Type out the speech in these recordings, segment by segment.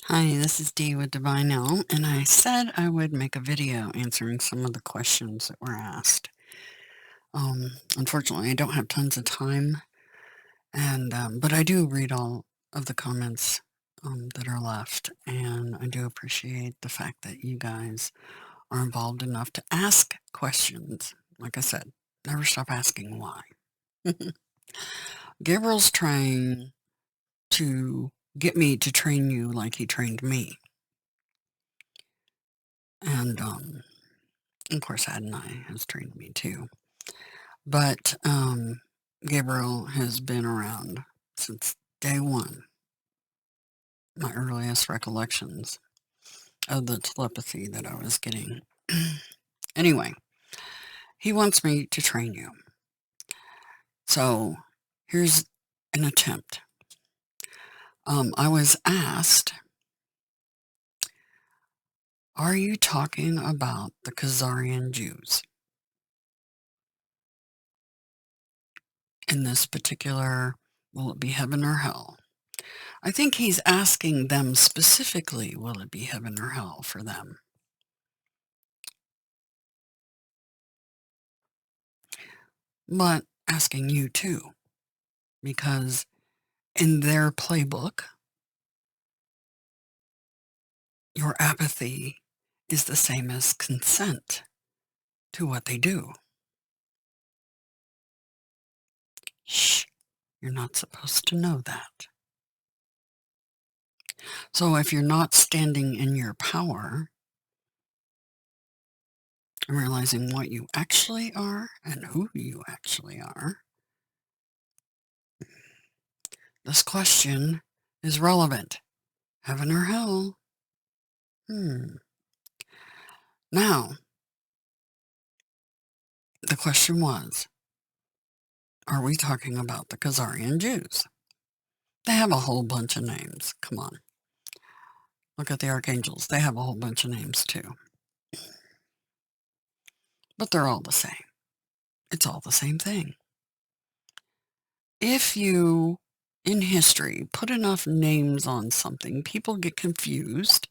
Hi, this is Dee with Divine L, and I said I would make a video answering some of the questions that were asked. Unfortunately, I don't have tons of time, and but I do read all of the comments that are left, and I do appreciate the fact that you guys are involved enough to ask questions. Like I said, never stop asking why. Gabriel's trying to get me to train you like he trained me, and of course, Adonai has trained me too. But Gabriel has been around since day one, my earliest recollections of the telepathy that I was getting. Anyway, he wants me to train you. So here's an attempt. I was asked, are you talking about the Khazarian Jews in this particular, will it be heaven or hell? I think he's asking them specifically, will it be heaven or hell for them? But asking you too, because in their playbook, your apathy is the same as consent to what they do. Shh, you're not supposed to know that. So if you're not standing in your power and realizing what you actually are and who you actually are, this question is relevant. Heaven or hell? Now, the question was, are we talking about the Khazarian Jews? They have a whole bunch of names. Come on. Look at the archangels. They have a whole bunch of names too. But they're all the same. It's all the same thing. If you, in history, put enough names on something, people get confused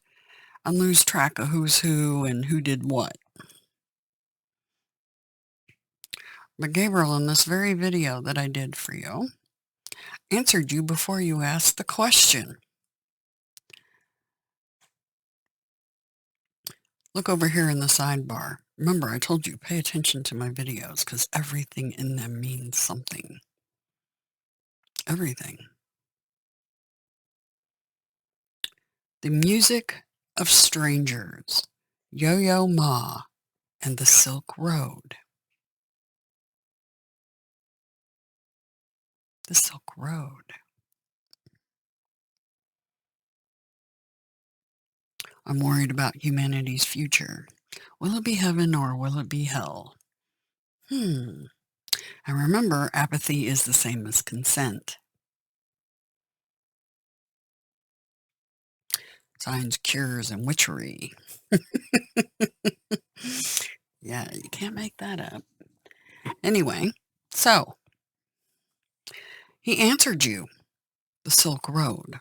and lose track of who's who and who did what. But Gabriel, in this very video that I did for you, answered you before you asked the question. Look over here in the sidebar. Remember, I told you, pay attention to my videos because everything in them means something. Everything. The Music of Strangers, Yo-Yo Ma, and the Silk Road. The Silk Road. I'm worried about humanity's future. Will it be heaven or will it be hell? And remember, apathy is the same as consent. Signs, cures, and witchery. Yeah, you can't make that up. Anyway, so he answered you, the Silk Road.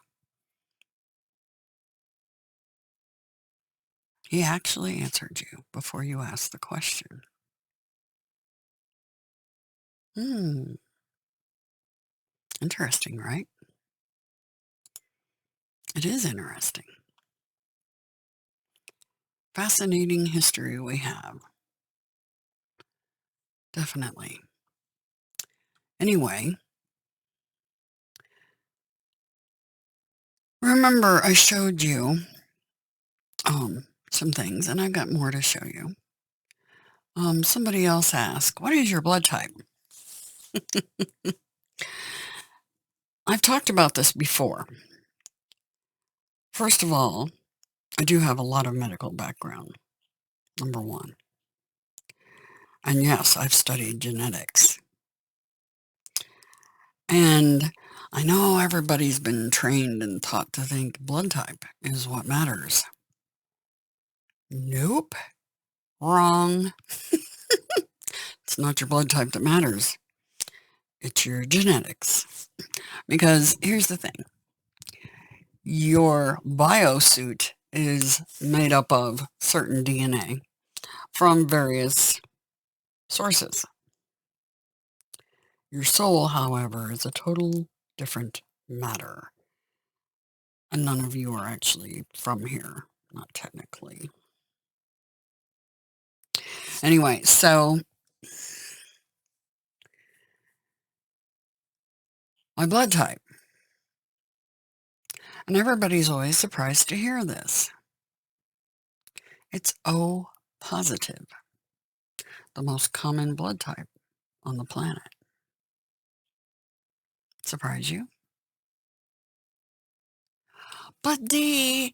He actually answered you before you asked the question. Interesting, right? It is interesting. Fascinating history we have. Definitely. Anyway, remember I showed you some things, and I've got more to show you. Somebody else asked, what is your blood type? I've talked about this before. First of all, I do have a lot of medical background, number one. And yes, I've studied genetics. And I know everybody's been trained and taught to think blood type is what matters. Nope. Wrong. It's not your blood type that matters. It's your genetics. Because here's the thing. your biosuit is made up of certain DNA from various sources. Your soul, however, is a total different matter. And none of you are actually from here, not technically. Anyway, so my blood type. And everybody's always surprised to hear this. It's O positive, the most common blood type on the planet. Surprise you? But we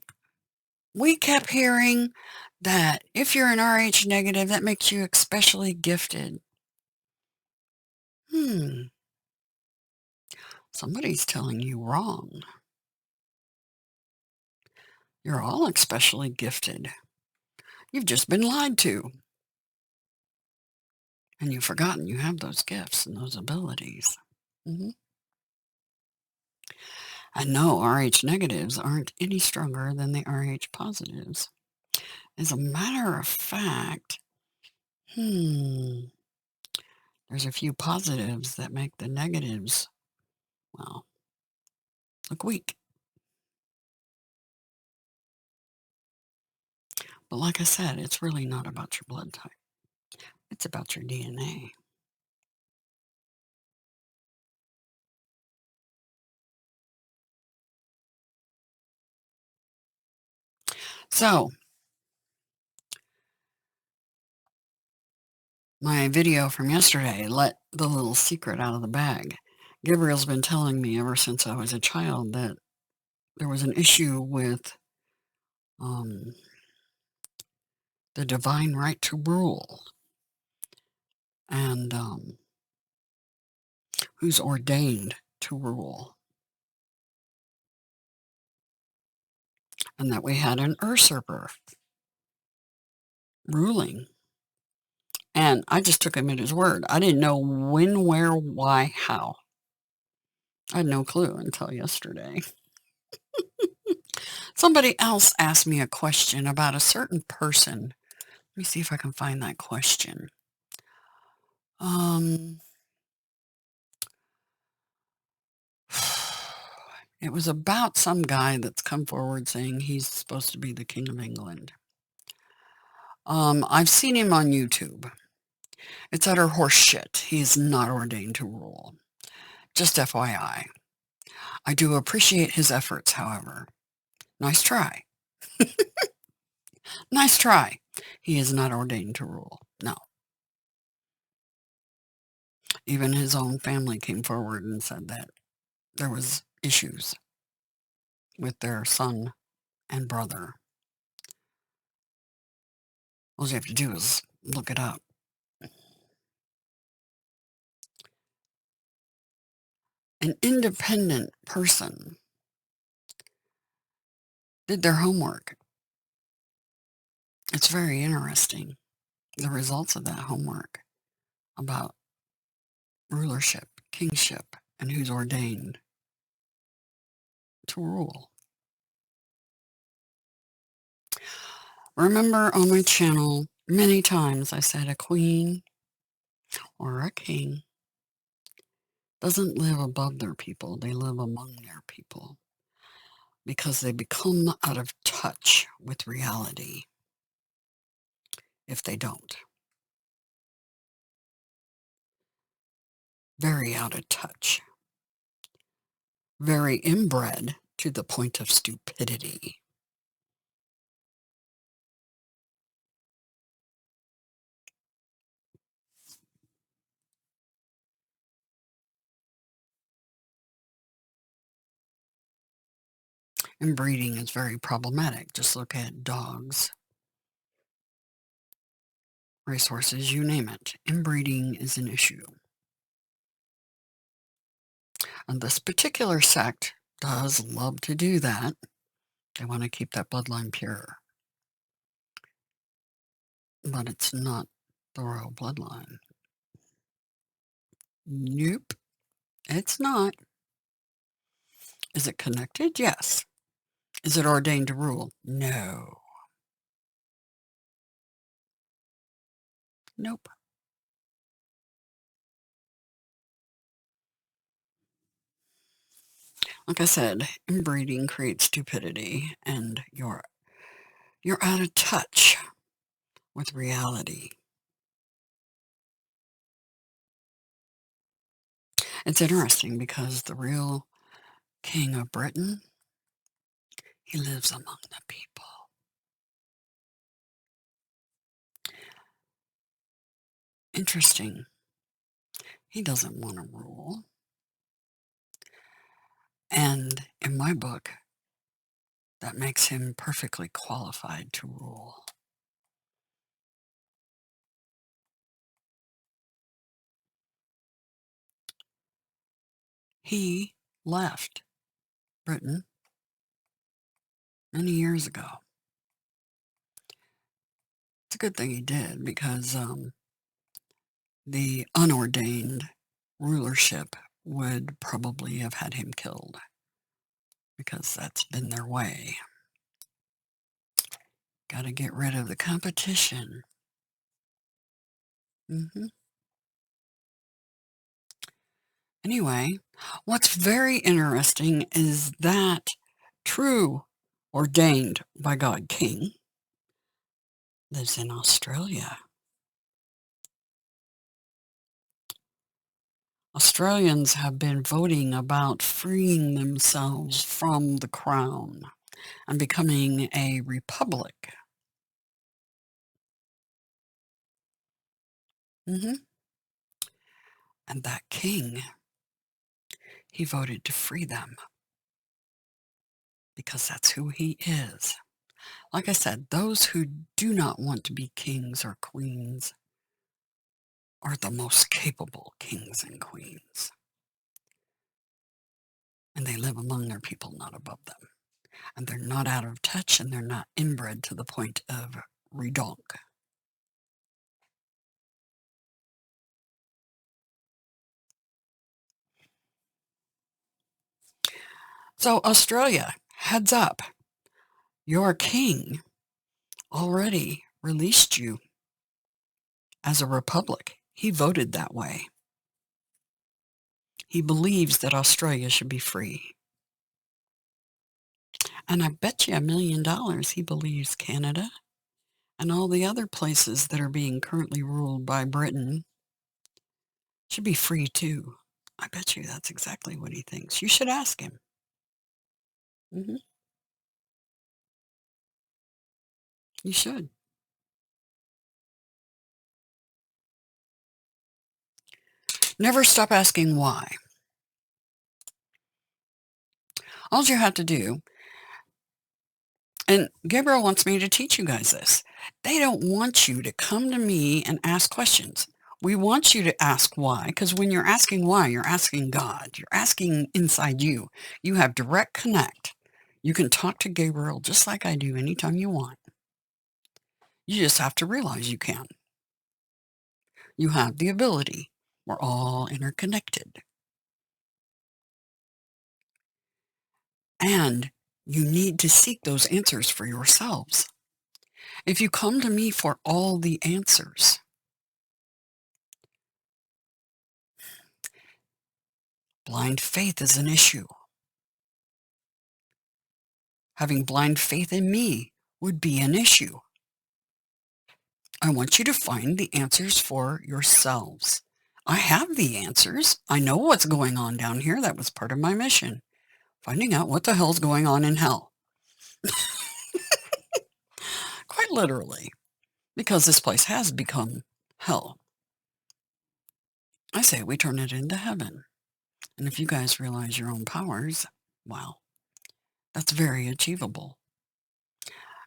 kept hearing that if you're an RH negative, that makes you especially gifted. Somebody's telling you wrong. You're all especially gifted. You've just been lied to. And you've forgotten you have those gifts and those abilities. And no, RH negatives aren't any stronger than the RH positives. As a matter of fact, there's a few positives that make the negatives, well, look weak. But like I said, it's really not about your blood type. It's about your DNA. So, my video from yesterday let the little secret out of the bag. Gabriel's been telling me ever since I was a child that there was an issue with the divine right to rule and who's ordained to rule. And that we had an usurper ruling. And I just took him at his word. I didn't know when, where, why, how. I had no clue until yesterday. Somebody else asked me a question about a certain person. Let me see if I can find that question. It was about some guy that's come forward saying he's supposed to be the King of England. I've seen him on YouTube. It's utter horse shit. He is not ordained to rule. Just FYI. I do appreciate his efforts, however. Nice try. Nice try. He is not ordained to rule. No. Even his own family came forward and said that there was issues with their son and brother. All you have to do is look it up. An independent person did their homework. It's very interesting, the results of that homework about rulership, kingship, and who's ordained to rule. Remember on my channel, many times I said a queen or a king doesn't live above their people, they live among their people because they become out of touch with reality if they don't. Very out of touch. Very inbred to the point of stupidity. Inbreeding is very problematic. Just look at dogs, racehorses, you name it. Inbreeding is an issue. And this particular sect does love to do that. They want to keep that bloodline pure. But it's not the royal bloodline. Nope, it's not. Is it connected? Yes. Is it ordained to rule? No. Nope. Like I said, inbreeding creates stupidity, and you're out of touch with reality. It's interesting because the real king of Britain, he lives among the people. Interesting. He doesn't want to rule. And in my book, that makes him perfectly qualified to rule. He left Britain many years ago. It's a good thing he did because the unordained rulership would probably have had him killed because that's been their way. Got to get rid of the competition. hmm Anyway, what's very interesting is that true ordained by God king lives in Australia. Australians have been voting about freeing themselves from the crown and becoming a republic. hmm And that king, he voted to free them because that's who he is. Like I said, those who do not want to be kings or queens are the most capable kings and queens. And they live among their people, not above them. And they're not out of touch, and they're not inbred to the point of redonk. So Australia, heads up, your king already released you as a republic. He voted that way. He believes that Australia should be free. And I bet you $1 million he believes Canada and all the other places that are being currently ruled by Britain should be free too. I bet you that's exactly what he thinks. You should ask him. hmm You should. Never stop asking why. All you have to do, and Gabriel wants me to teach you guys this, they don't want you to come to me and ask questions. We want you to ask why, because when you're asking why, you're asking God. You're asking inside you. You have direct connect. You can talk to Gabriel just like I do anytime you want. You just have to realize you can. You have the ability. We're all interconnected. And you need to seek those answers for yourselves. If you come to me for all the answers, blind faith is an issue. Having blind faith in me would be an issue. I want you to find the answers for yourselves. I have the answers. I know what's going on down here. That was part of my mission. Finding out what the hell's going on in hell. Quite literally. Because this place has become hell. I say we turn it into heaven. And if you guys realize your own powers, well, that's very achievable.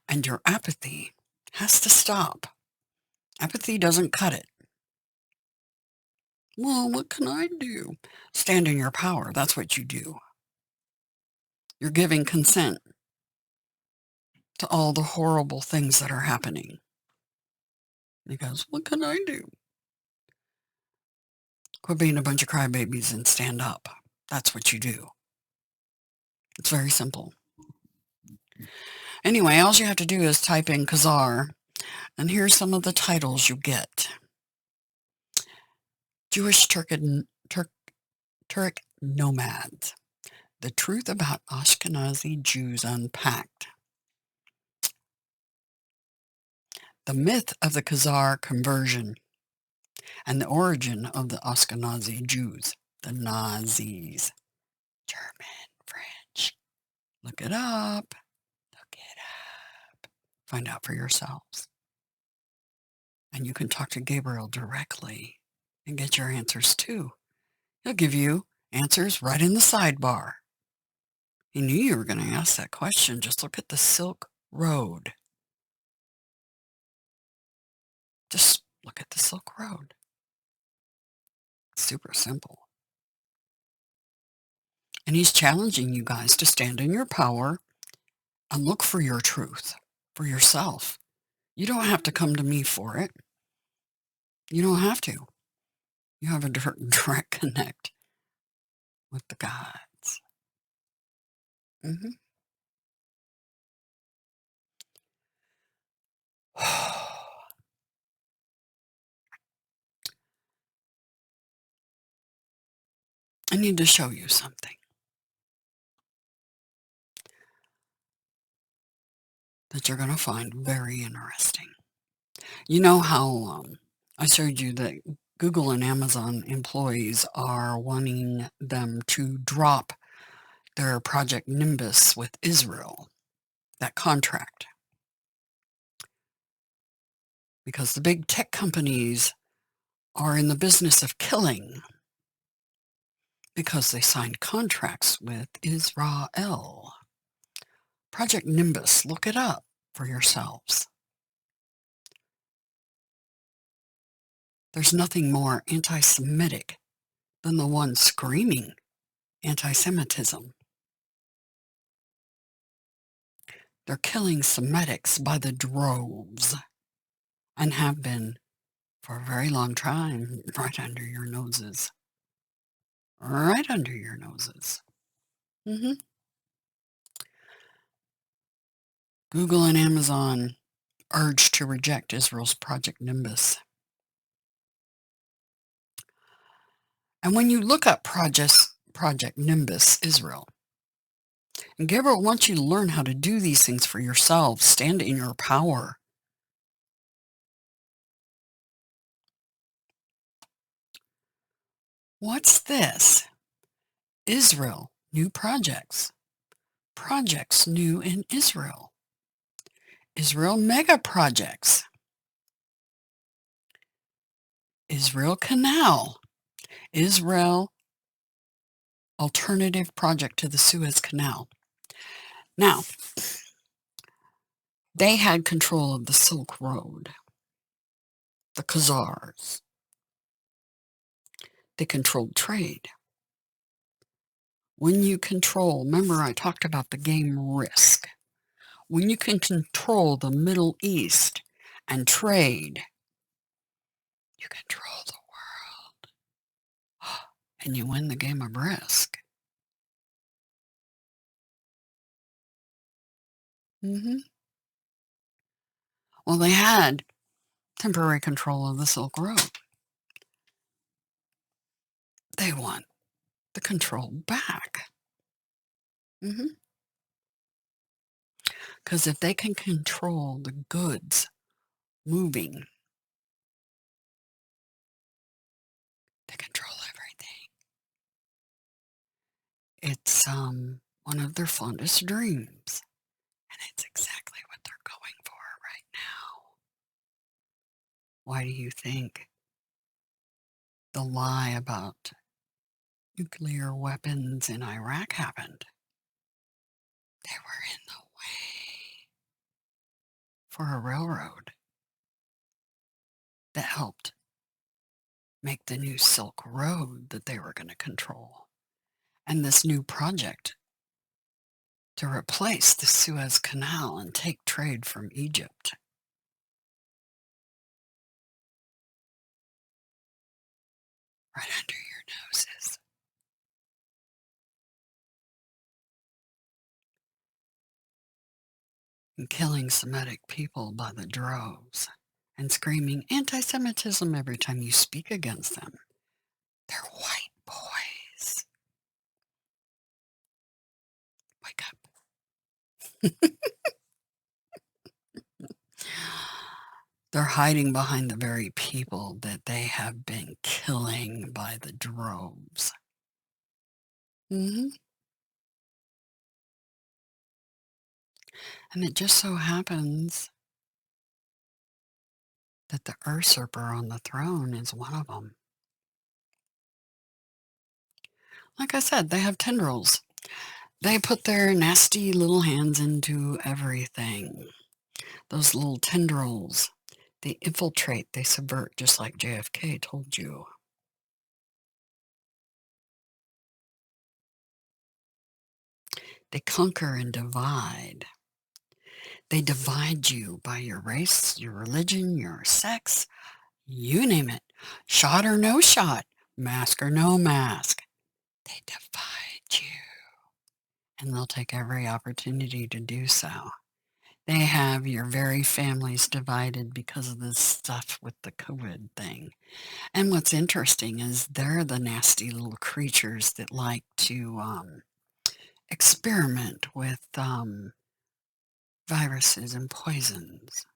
And your apathy has to stop. Apathy doesn't cut it. Well, what can I do? Stand in your power. That's what you do. You're giving consent to all the horrible things that are happening. And he goes, what can I do? Quit being a bunch of crybabies and stand up. That's what you do. It's very simple. Anyway, all you have to do is type in Khazar, and here's some of the titles you get. Jewish Turkic nomads. The truth about Ashkenazi Jews unpacked. The myth of the Khazar conversion and the origin of the Ashkenazi Jews, the Nazis. German, French. Look it up. Look it up. Find out for yourselves. And you can talk to Gabriel directly and get your answers too. He'll give you answers right in the sidebar. He knew you were going to ask that question. Just look at the Silk Road. Just look at the Silk Road. Super simple. And he's challenging you guys to stand in your power and look for your truth for yourself. You don't have to come to me for it. You don't have to. You have a direct connect with the gods. I need to show you something that you're going to find very interesting. You know how I showed you that Google and Amazon employees are wanting them to drop their Project Nimbus with Israel, that contract, because the big tech companies are in the business of killing because they signed contracts with Israel. Project Nimbus, look it up for yourselves. There's nothing more anti-Semitic than the one screaming anti-Semitism. They're killing Semitics by the droves and have been for a very long time, right under your noses. Right under your noses. Google and Amazon urged to reject Israel's Project Nimbus. And when you look up Project Nimbus Israel, and Gabriel wants you to learn how to do these things for yourself, stand in your power. What's this? Israel, new projects. Projects new in Israel. Israel mega projects. Israel Canal. Israel alternative project to the Suez Canal. Now, they had control of the Silk Road, the Khazars. They controlled trade. When you control, remember I talked about the game Risk. When you can control the Middle East and trade, you control the world. And you win the game of Risk. Well, they had temporary control of the Silk Road. They want the control back. Because if they can control the goods moving, they control everything. It's one of their fondest dreams. And it's exactly what they're going for right now. Why do you think the lie about nuclear weapons in Iraq happened? They were in the way for a railroad that helped make the new Silk Road that they were going to control. And this new project to replace the Suez Canal and take trade from Egypt. Right under your noses. and killing Semitic people by the droves and screaming anti-Semitism every time you speak against them. They're white boys. Wake up. They're hiding behind the very people that they have been killing by the droves. hmm And it just so happens that the usurper on the throne is one of them. Like I said, they have tendrils. They put their nasty little hands into everything. Those little tendrils, they infiltrate, they subvert, just like JFK told you. They conquer and divide. They divide you by your race, your religion, your sex, you name it. Shot or no shot, mask or no mask. They divide you. And they'll take every opportunity to do so. They have your very families divided because of this stuff with the COVID thing. And what's interesting is they're the nasty little creatures that like to experiment with viruses and poisons.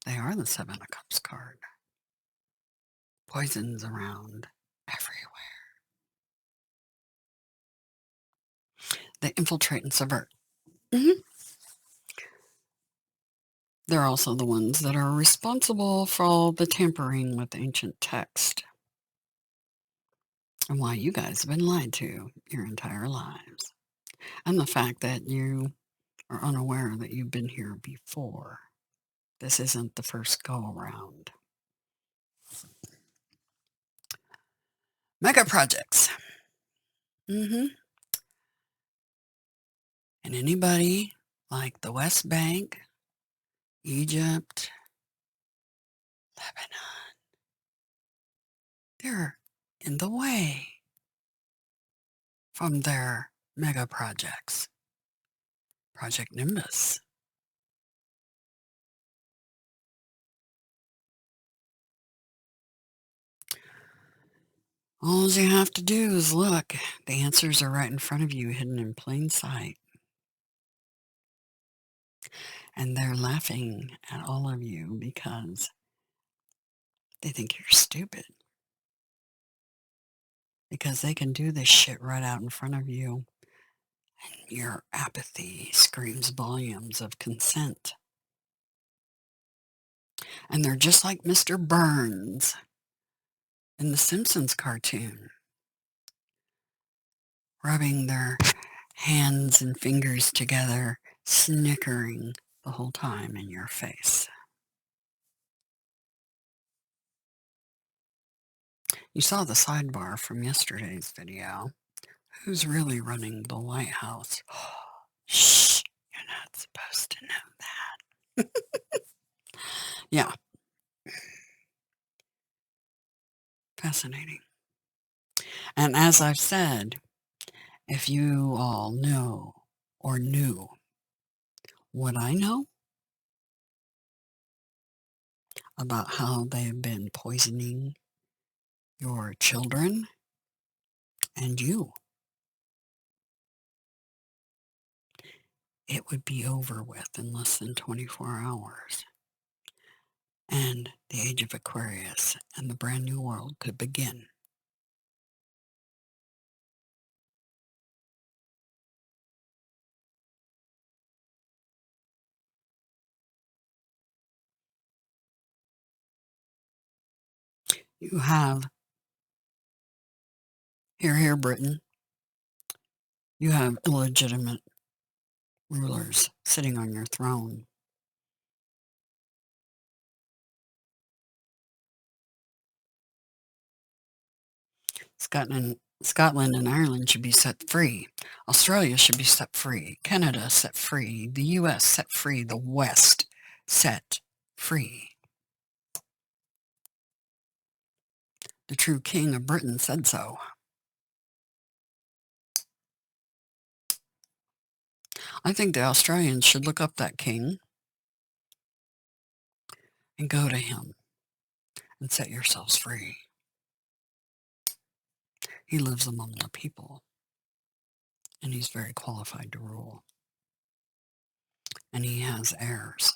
They are the Seven of Cups card. Poisons around everywhere. They infiltrate and subvert. They're also the ones that are responsible for all the tampering with ancient text and why you guys have been lied to your entire lives. And the fact that you are unaware that you've been here before. This isn't the first go-around. Mega projects. And anybody like the West Bank, Egypt, Lebanon, they're in the way from their mega projects. Project Nimbus. All you have to do is look. The answers are right in front of you, hidden in plain sight. And they're laughing at all of you because they think you're stupid. Because they can do this shit right out in front of you. And your apathy screams volumes of consent. And they're just like Mr. Burns in the Simpsons cartoon, rubbing their hands and fingers together, snickering the whole time in your face. You saw the sidebar from yesterday's video. Who's really running the White House? Shh, you're not supposed to know that. Yeah. Fascinating. And as I've said, if you all know or knew what I know about how they've been poisoning your children and you, it would be over with in less than 24 hours. And the age of Aquarius and the brand new world could begin. You have, here, Britain, you have illegitimate rulers sitting on your throne. Scotland and Ireland should be set free. Australia should be set free. Canada set free. The US set free. The West set free. The true king of Britain said so. I think the Australians should look up that king and go to him and set yourselves free. He lives among the people, and he's very qualified to rule. And he has heirs.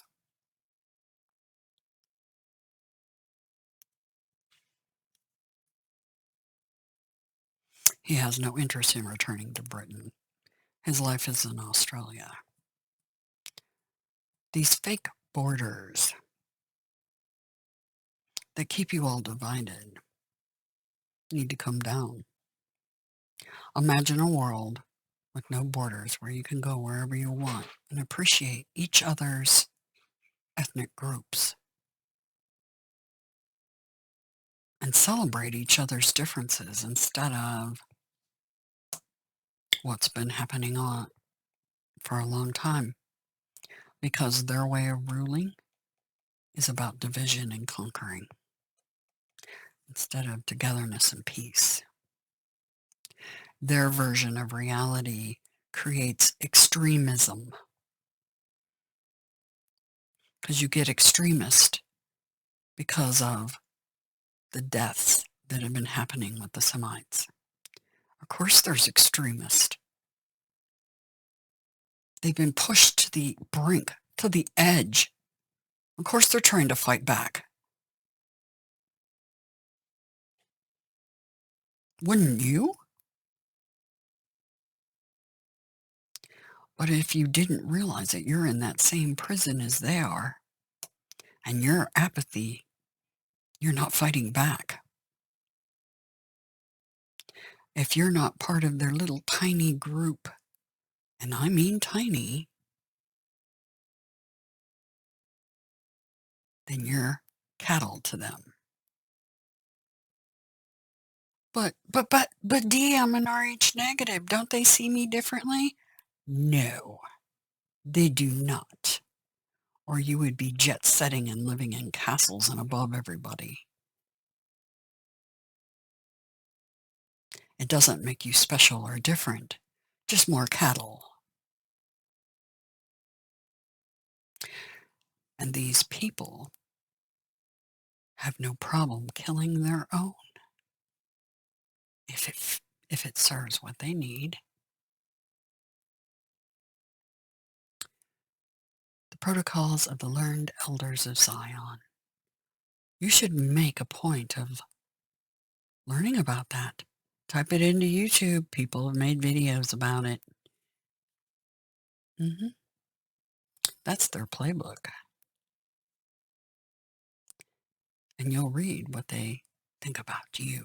He has no interest in returning to Britain. His life is in Australia. These fake borders that keep you all divided need to come down. Imagine a world with no borders where you can go wherever you want and appreciate each other's ethnic groups and celebrate each other's differences instead of what's been happening on for a long time, because their way of ruling is about division and conquering instead of togetherness and peace. Their version of reality creates extremism, because you get extremist because of the deaths that have been happening with the Semites. Of course there's extremists. They've been pushed to the brink, to the edge. Of course they're trying to fight back. Wouldn't you? But if you didn't realize that you're in that same prison as they are, and your apathy, you're not fighting back. If you're not part of their little tiny group, and I mean tiny, then you're cattle to them. But D, I'm an RH negative. Don't they see me differently? No, they do not. Or you would be jet setting and living in castles and above everybody. It doesn't make you special or different, just more cattle. And these people have no problem killing their own if it serves what they need. The protocols of the learned elders of Zion. You should make a point of learning about that. Type it into YouTube. People have made videos about it. That's their playbook. And you'll read what they think about you.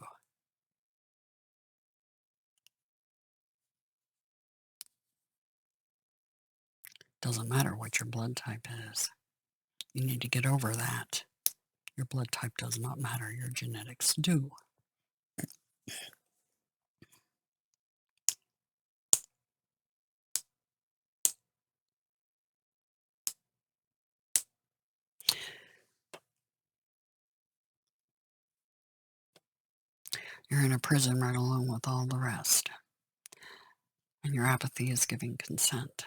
Doesn't matter what your blood type is. You need to get over that. Your blood type does not matter. Your genetics do. You're in a prison right along with all the rest. And your apathy is giving consent.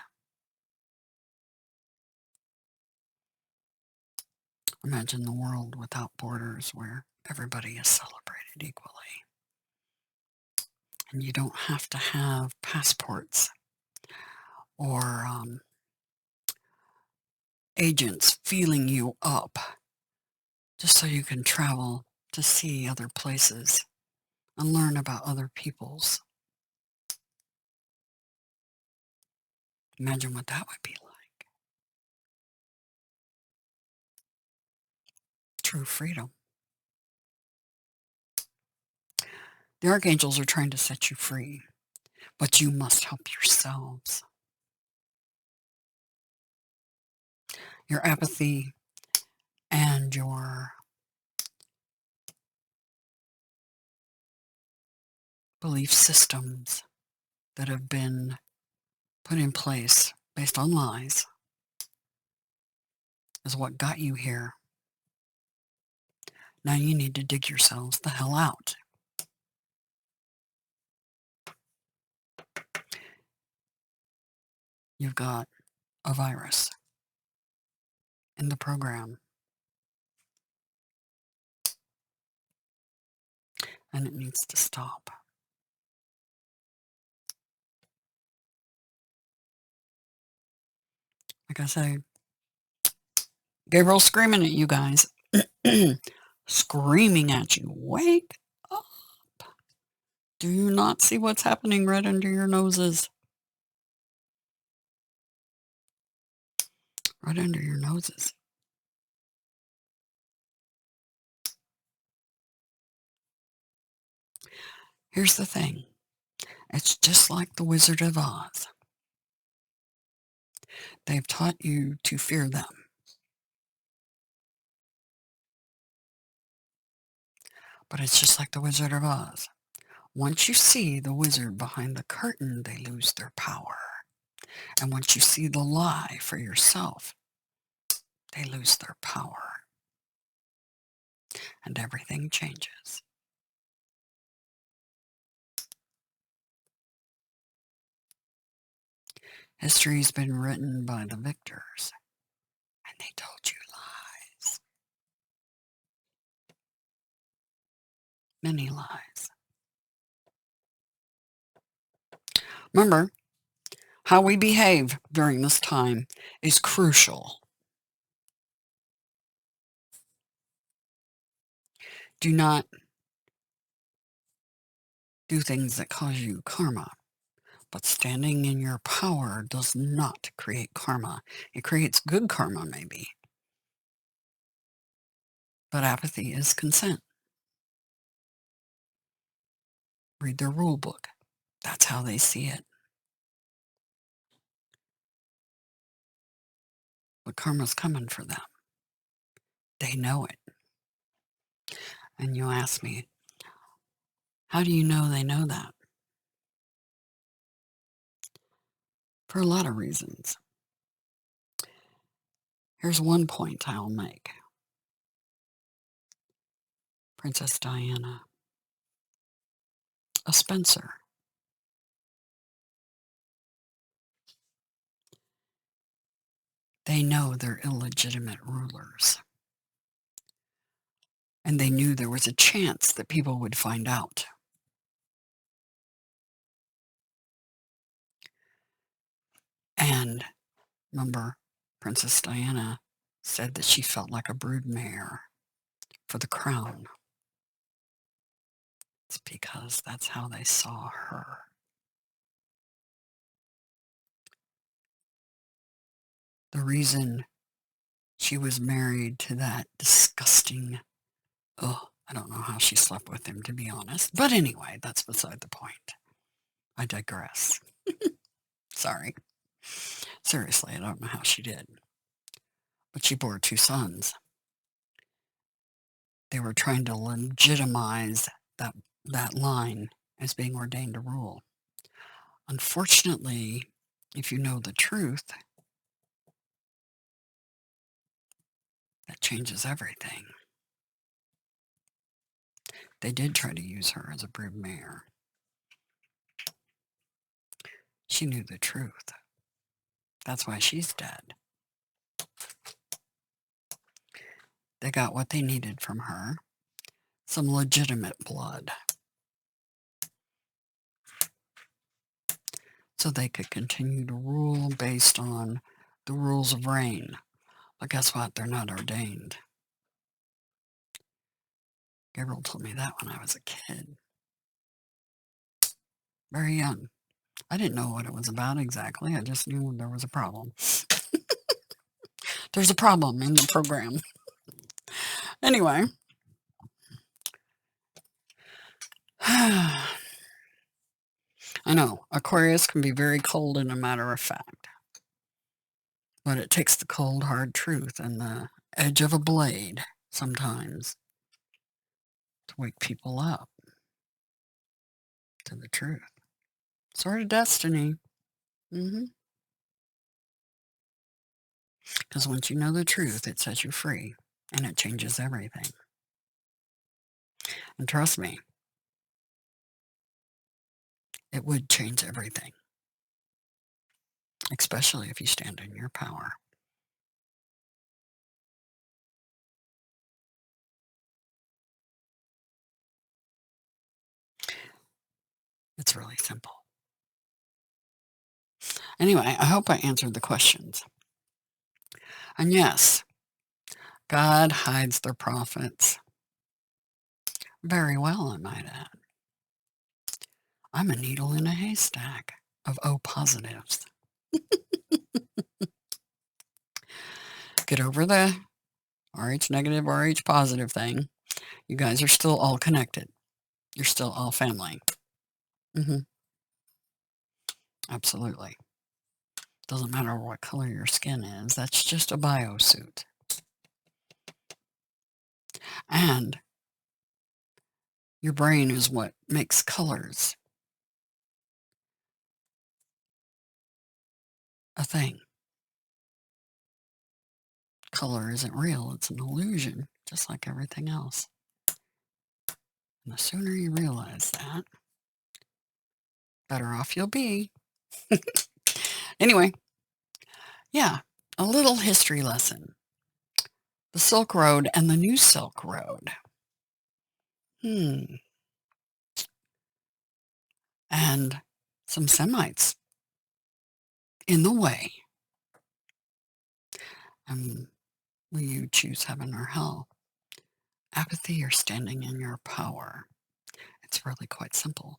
Imagine the world without borders where everybody is celebrated equally. And you don't have to have passports or agents feeling you up just so you can travel to see other places and learn about other peoples. Imagine what that would be like. True freedom. The archangels are trying to set you free, but you must help yourselves. Your apathy and your belief systems that have been put in place based on lies is what got you here. Now you need to dig yourselves the hell out. You've got a virus in the program, and it needs to stop. Like I say, Gabriel's screaming at you guys. Screaming at you. Wake up. Do you not see what's happening right under your noses? Right under your noses. Here's the thing. It's just like the Wizard of Oz. They've taught you to fear them. But it's just like the Wizard of Oz. Once you see the wizard behind the curtain, they lose their power. And once you see the lie for yourself, they lose their power. And everything changes. History's been written by the victors, and they told you lies. Many lies. Remember, how we behave during this time is crucial. Do not do things that cause you karma. But standing in your power does not create karma. It creates good karma, maybe. But apathy is consent. Read their rule book. That's how they see it. But karma's coming for them. They know it. And you ask me, how do you know they know that? For a lot of reasons. Here's one point I'll make. Princess Diana, a Spencer. They know they're illegitimate rulers. And they knew there was a chance that people would find out. And remember, Princess Diana said that she felt like a broodmare for the crown. It's because that's how they saw her. The reason she was married to that disgusting, I don't know how she slept with him, to be honest. But anyway, that's beside the point. I digress. Sorry. Seriously, I don't know how she did. But she bore 2 sons. They were trying to legitimize that line as being ordained to rule. Unfortunately, if you know the truth, that changes everything. They did try to use her as a broodmare. She knew the truth. That's why she's dead. They got what they needed from her, some legitimate blood, so they could continue to rule based on the rules of reign. But guess what? They're not ordained. Gabriel told me that when I was a kid. Very young. I didn't know what it was about exactly. I just knew there was a problem. There's a problem in the program. Anyway. I know, Aquarius can be very cold and a matter of fact. But it takes the cold, hard truth and the edge of a blade sometimes to wake people up to the truth. Sort of destiny. Because once you know the truth, it sets you free and it changes everything. And trust me, it would change everything. especially if you stand in your power. It's really simple. Anyway, I hope I answered the questions. And yes, God hides their prophets very well, I might add. I'm a needle in a haystack of O positives. Get over the RH negative, RH positive thing. You guys are still all connected. You're still all family. Hmm. Absolutely. Doesn't matter what color your skin is. That's just a biosuit. And your brain is what makes colors a thing. Color isn't real. It's an illusion, just like everything else. And the sooner you realize that, better off you'll be. Anyway, yeah, a little history lesson. The Silk Road and the New Silk Road. And some Semites in the way. Will you choose heaven or hell? Apathy or standing in your power? It's really quite simple.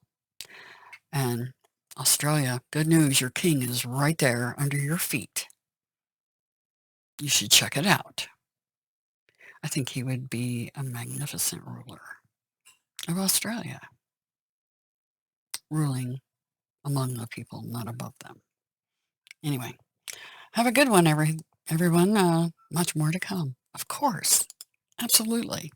And Australia, good news, your king is right there under your feet. You should check it out. I think he would be a magnificent ruler of Australia, ruling among the people, not above them. Anyway, have a good one, everyone. Much more to come. Of course. Absolutely.